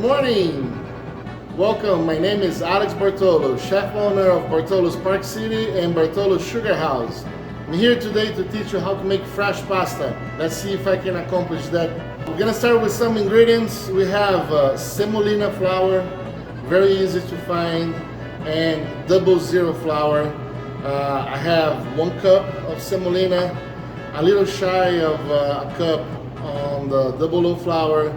Morning! Welcome, my name is Alex Bartolo, chef owner of Bartolo's Park City and Bartolo's Sugar House. I'm here today to teach you how to make fresh pasta. Let's see if I can accomplish that. We're gonna start with some ingredients. We have semolina flour, very easy to find, and 00 flour. I have 1 cup of semolina, a little shy of a cup on the 00 flour.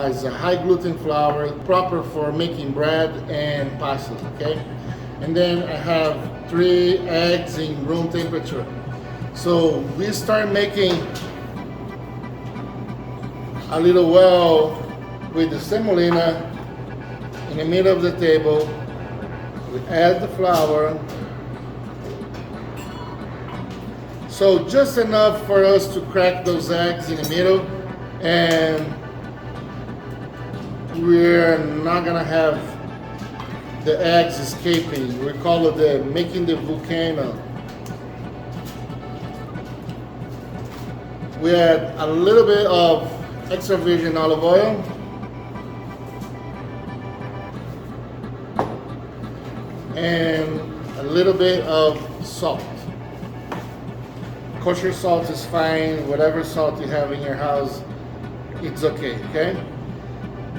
It's a high gluten flour, proper for making bread and pasta, okay? And then I have 3 eggs in room temperature. So we start making a little well with the semolina in the middle of the table. We add the flour. So just enough for us to crack those eggs in the middle, and we're not gonna have the eggs escaping. We call it the making the volcano. We add a little bit of extra virgin olive oil, and a little bit of salt. Kosher salt is fine. Whatever salt you have in your house, it's okay, okay?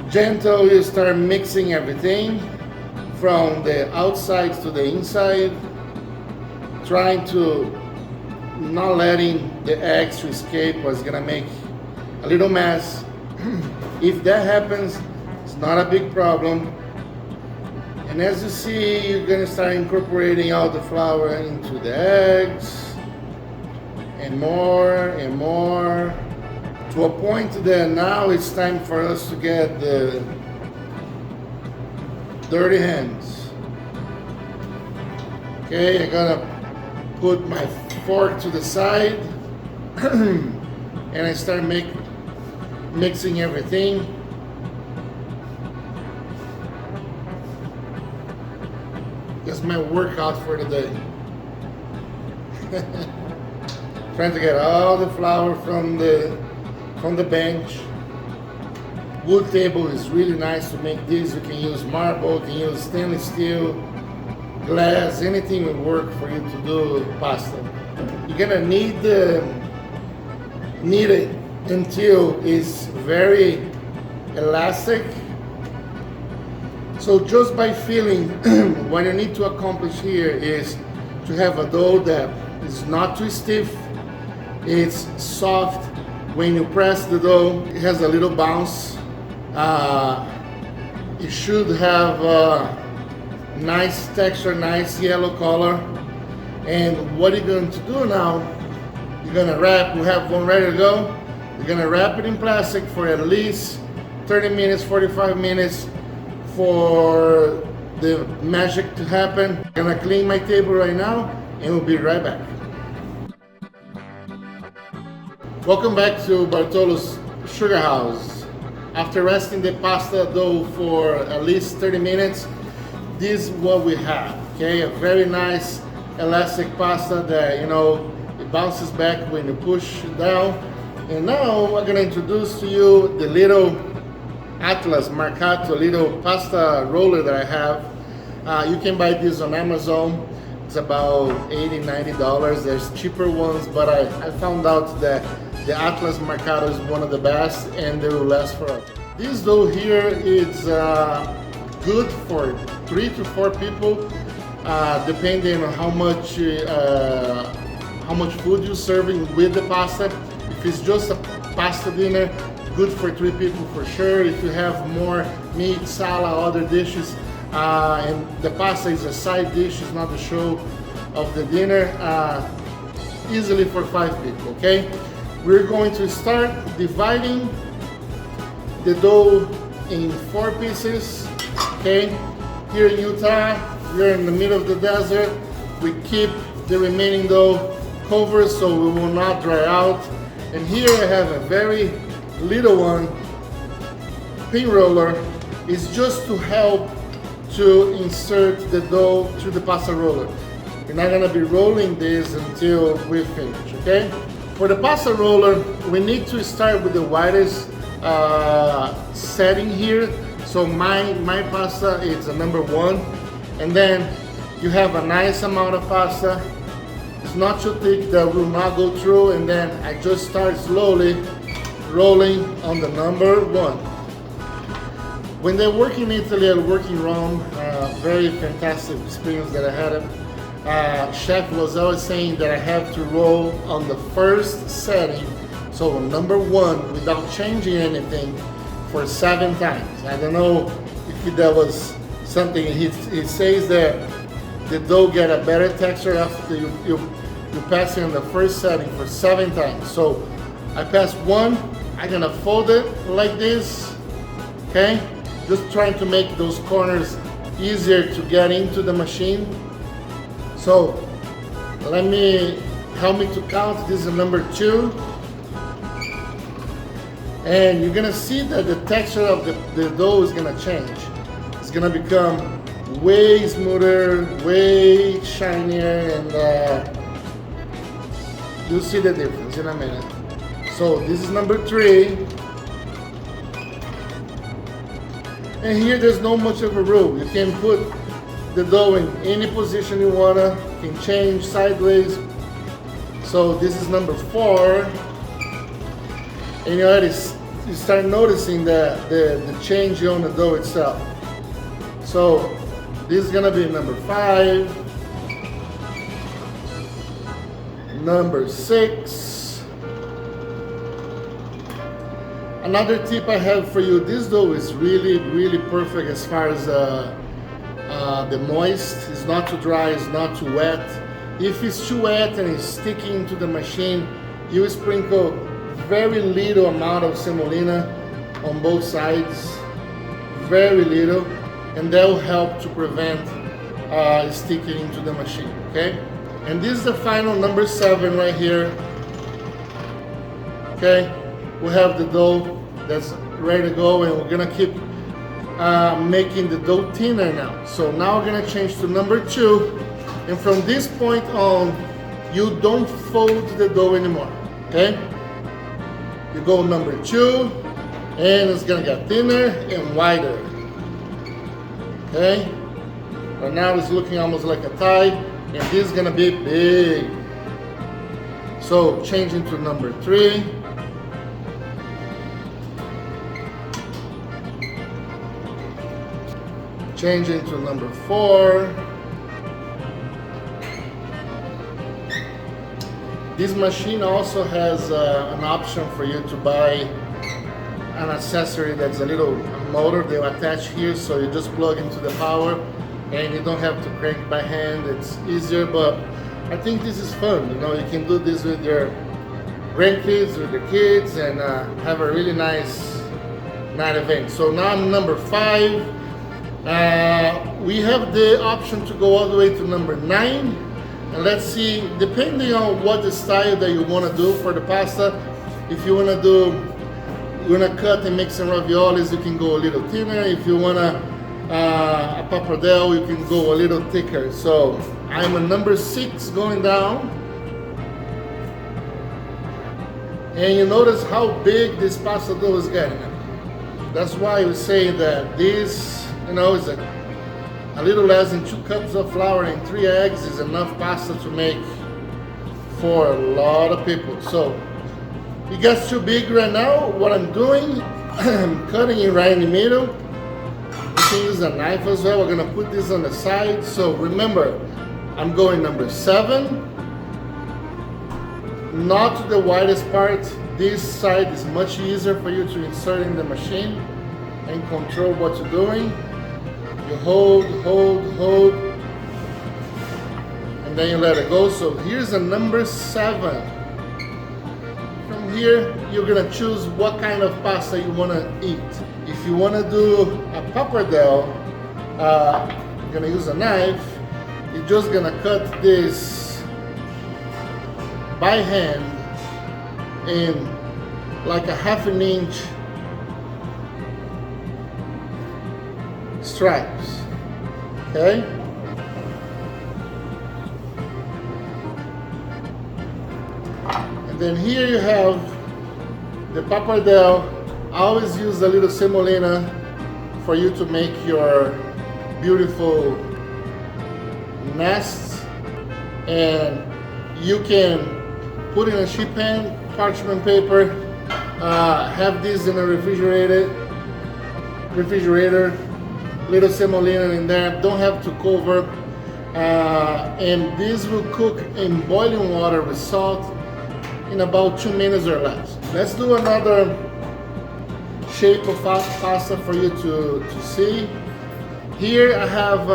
Gentle, you start mixing everything from the outside to the inside, trying to not letting the eggs to escape. Was gonna make a little mess. If that happens, it's not a big problem. And as you see, you're gonna start incorporating all the flour into the eggs, and more, to a point that now it's time for us to get the dirty hands. Okay, I'm gonna put my fork to the side and I start mixing everything. That's my workout for the day. Trying to get all the flour from the bench. Wood table is really nice to make this. You can use marble, you can use stainless steel, glass, anything will work for you to do pasta. You're gonna knead it until it's very elastic. So just by feeling, what you need to accomplish here is to have a dough that is not too stiff, it's soft. When you press the dough, it has a little bounce. It should have a nice texture, nice yellow color. And what you're going to do now, you're gonna wrap, we have one ready to go. You're gonna wrap it in plastic for at least 30 minutes, 45 minutes for the magic to happen. I'm gonna clean my table right now and we'll be right back. Welcome back to Bartolo's Sugar House. After resting the pasta dough for at least 30 minutes, this is what we have, okay? A very nice elastic pasta that, you know, it bounces back when you push it down. And now I'm gonna introduce to you the little Atlas Marcato little pasta roller that I have. You can buy this on Amazon. It's about $80, $90. There's cheaper ones, but I found out that the Atlas Marcato is one of the best and they will last forever. This dough here is good for 3 to 4 people, depending on how much food you're serving with the pasta. If it's just a pasta dinner, good for 3 people for sure. If you have more meat, salad, other dishes, and the pasta is a side dish, it's not the show of the dinner, easily for 5 people, okay? We're going to start dividing the dough in 4 pieces, okay? Here in Utah, we're in the middle of the desert. We keep the remaining dough covered so we will not dry out. And here I have a very little one, pin roller. It's just to help to insert the dough to the pasta roller. We're not gonna be rolling this until we finish, okay? For the pasta roller, we need to start with the widest setting here So my pasta is a number 1, and then you have a nice amount of pasta. It's not too thick that will not go through, and then I just start slowly rolling on the number 1. When I work in Italy, I work in Rome, very fantastic experience that I had. Chef was always saying that I have to roll on the first setting, so number 1, without changing anything, for 7 times. I don't know if that was something, he says that the dough get a better texture after you pass it on the first setting for 7 times. So I pass 1, I'm gonna fold it like this, okay? Just trying to make those corners easier to get into the machine. So help me to count. This is number 2. And you're gonna see that the texture of the dough is gonna change. It's gonna become way smoother, way shinier, and you'll see the difference in a minute. So this is number 3. And here there's no much of a rule. You can put the dough in any position you wanna, you can change sideways. So this is number 4. And you start noticing the change on the dough itself. So this is gonna be number 5, number 6. Another tip I have for you, this dough is really perfect as far as the moist. It's not too dry, it's not too wet. If it's too wet and it's sticking to the machine, you sprinkle very little amount of semolina on both sides, very little, and that will help to prevent sticking into the machine, okay? And this is the final number 7 right here, okay? We have the dough that's ready to go, and we're gonna keep making the dough thinner now. So now we're gonna change to number 2, and from this point on, you don't fold the dough anymore, okay? You go number 2, and it's gonna get thinner and wider. Okay? But now it's looking almost like a tie, and this is gonna be big. So changing to number 3. Changing to number 4. This machine also has an option for you to buy an accessory that's a little motor they attach here, so you just plug into the power and you don't have to crank by hand. It's easier, but I think this is fun. You know, you can do this with your grandkids, with your kids, and have a really nice night event. So now I'm number 5. We have the option to go all the way to number 9. And let's see, depending on what the style that you want to do for the pasta, if you want to cut and make some raviolis, you can go a little thinner. If you want a pappardelle, you can go a little thicker. So I'm a number 6 going down. And you notice how big this pasta dough is getting. That's why we say that this, you know, is a little less than 2 cups of flour and 3 eggs is enough pasta to make for a lot of people. So it gets too big right now. What I'm doing, I'm cutting it right in the middle. You can use a knife as well. We're gonna put this on the side. So remember, I'm going number 7. Not to the widest part. This side is much easier for you to insert in the machine and control what you're doing. You hold, and then you let it go. So here's a number 7. From here, you're gonna choose what kind of pasta you wanna eat. If you wanna do a pappardelle, you're gonna use a knife. You're just gonna cut this by hand in like a 1/2 inch stripes, okay? And then here you have the pappardelle. I always use a little semolina for you to make your beautiful nests, and you can put in a sheet pan, parchment paper, have this in a refrigerator, little semolina in there, don't have to cover, and this will cook in boiling water with salt in about 2 minutes or less. Let's do another shape of pasta for you to see. Here I have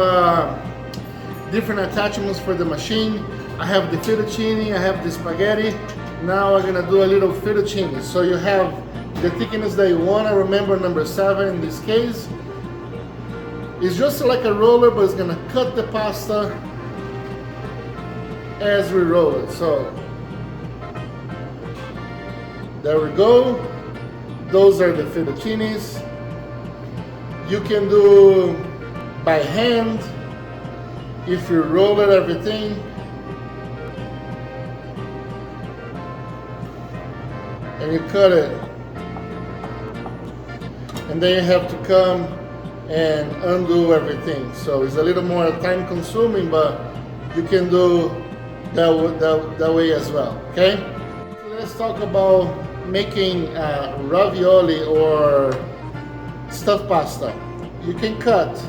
different attachments for the machine. I have the fettuccine, I have the spaghetti. Now I'm gonna do a little fettuccine. So you have the thickness that you want. Remember number 7 in this case. It's just like a roller, but it's gonna cut the pasta as we roll it. So there we go. Those are the fettuccines. You can do by hand if you roll it everything. And you cut it. And then you have to come and undo everything. So it's a little more time consuming, but you can do that way as well, okay? So let's talk about making ravioli or stuffed pasta. You can cut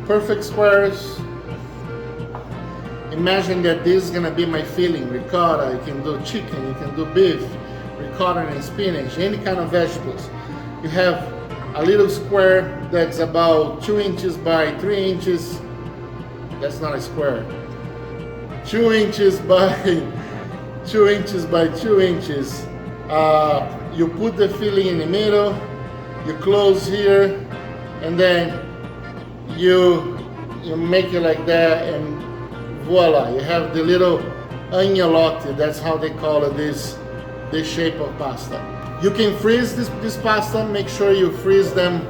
perfect squares. Imagine that this is gonna be my filling, ricotta. You can do chicken, you can do beef, ricotta and spinach, any kind of vegetables. You have a little square that's about 2 inches by 3 inches. That's not a square. 2 inches by 2 inches by 2 inches. You put the filling in the middle, you close here, and then you make it like that, and voila, you have the little agnolotti. That's how they call it, this shape of pasta. You can freeze this pasta. Make sure you freeze them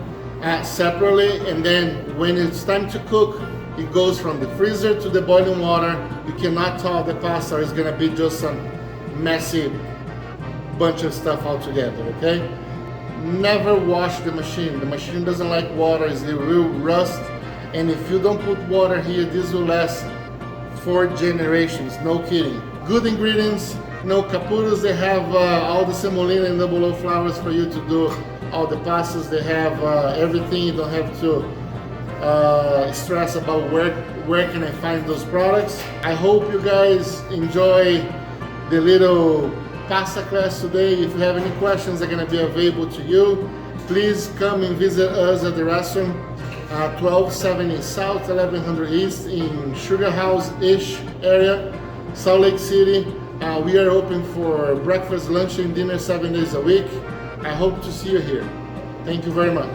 separately, and then when it's time to cook, it goes from the freezer to the boiling water. You cannot thaw the pasta. It's gonna be just some messy bunch of stuff all together, okay? Never wash the machine. The machine doesn't like water. It will rust, and if you don't put water here, this will last 4 generations, no kidding. Good ingredients, no caputos. They have all the semolina and double O flours for you to do all the pastas. They have everything. You don't have to stress about where can I find those products. I hope you guys enjoy the little pasta class today. If you have any questions, they're going to be available to you. Please come and visit us at the restaurant, 1270 South, 1100 East in Sugar House-ish area, Salt Lake City. We are open for breakfast, lunch, and dinner 7 days a week. I hope to see you here. Thank you very much.